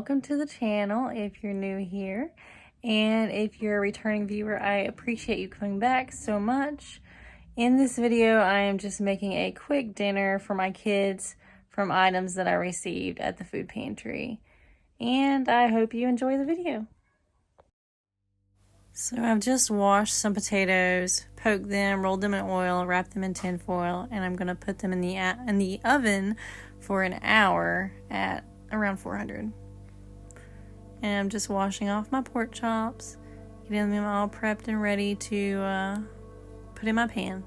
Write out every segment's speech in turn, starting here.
welcome to the channel if you're new here. And if you're a returning viewer, I appreciate you coming back so much. In this video, I am just making a quick dinner for my kids from items that I received at the food pantry. And I hope you enjoy the video. So I've just washed some potatoes, poked them, rolled them in oil, wrapped them in tin foil, and I'm gonna put them in the oven for an hour at around 400. And I'm just washing off my pork chops, getting them all prepped and ready to put in my pan.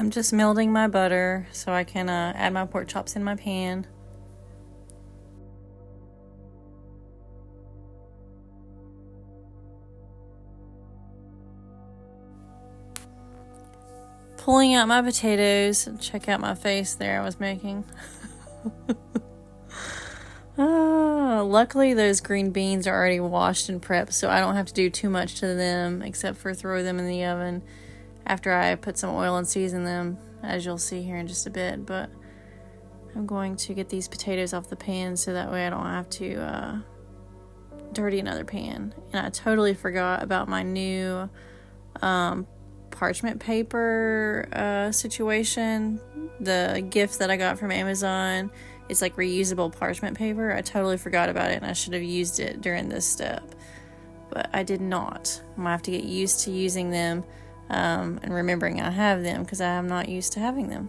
I'm just melting my butter so I can add my pork chops in my pan. Pulling out my potatoes. Check out my face there I was making. Luckily those green beans are already washed and prepped, so I don't have to do too much to them except for throw them in the oven after I put some oil and season them, as you'll see here in just a bit. But I'm going to get these potatoes off the pan so that way I don't have to dirty another pan. And I totally forgot about my new parchment paper situation. The gift that I got from Amazon, it's like reusable parchment paper. I totally forgot about it and I should have used it during this step, but I did not. I'm gonna have to get used to using them and remembering I have them because I am not used to having them.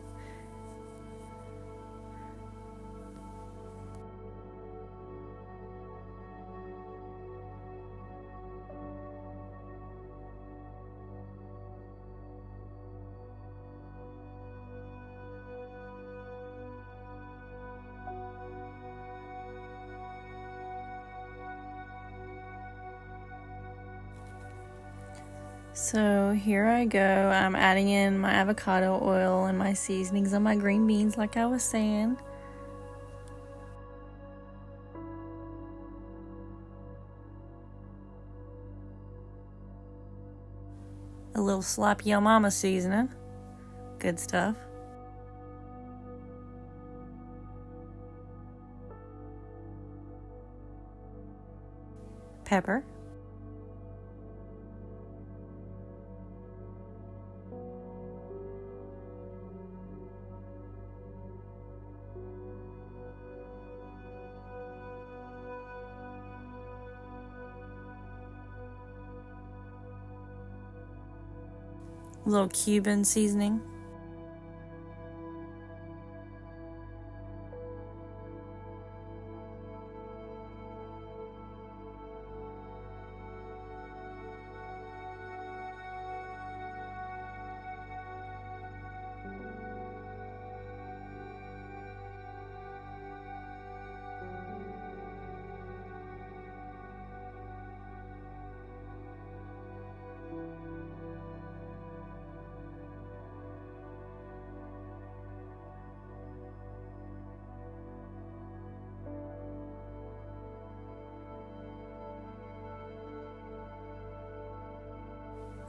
So here I go. I'm adding in my avocado oil and my seasonings on my green beans like I was saying. A little sloppy yo mama seasoning. Good stuff. Pepper. A little Cuban seasoning.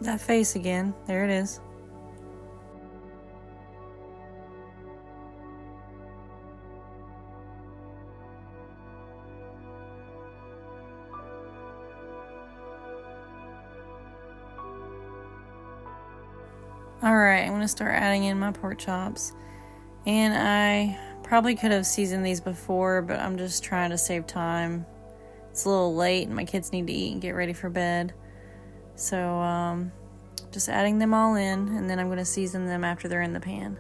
That face again. There it is. Alright, I'm going to start adding in my pork chops. And I probably could have seasoned these before, but I'm just trying to save time. It's a little late and my kids need to eat and get ready for bed. So, just adding them all in, and then I'm going to season them after they're in the pan.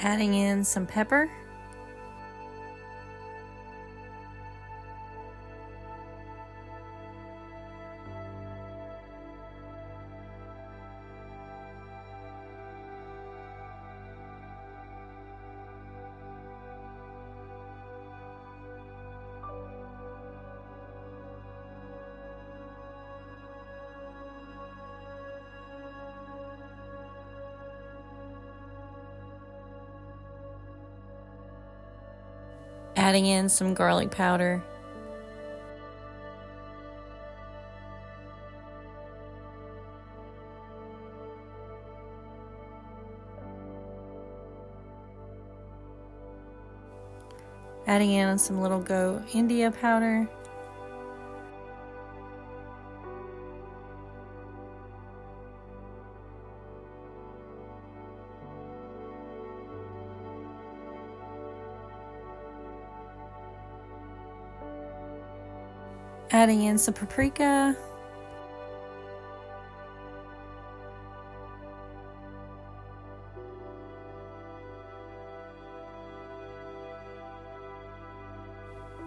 Adding in some pepper. Adding in some garlic powder. Adding in some little Go India powder. Adding in some paprika.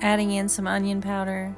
Adding in some onion powder.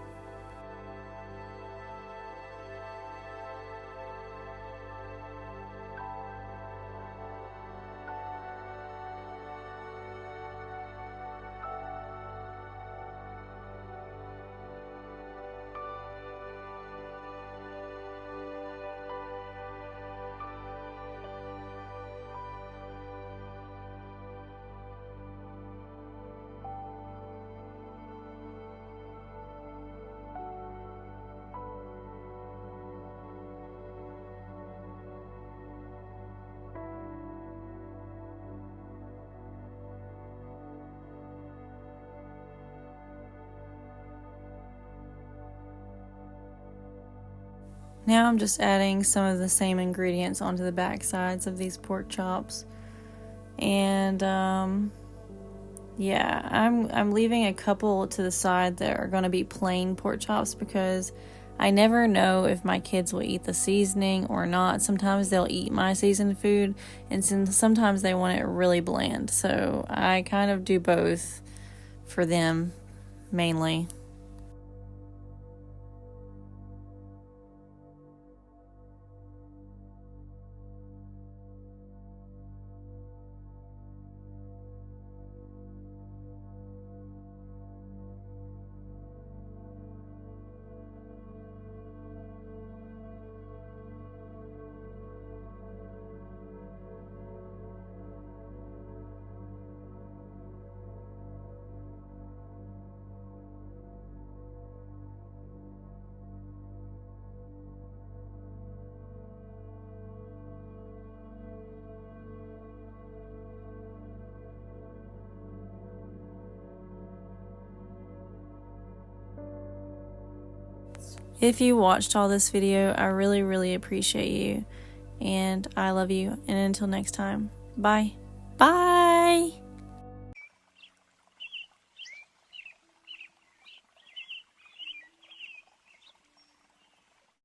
Now I'm just adding some of the same ingredients onto the back sides of these pork chops. And yeah, I'm leaving a couple to the side that are going to be plain pork chops because I never know if my kids will eat the seasoning or not. Sometimes they'll eat my seasoned food, and sometimes they want it really bland. So I kind of do both for them mainly. If you watched all this video, I really, really appreciate you. And I love you. And until next time, bye. Bye!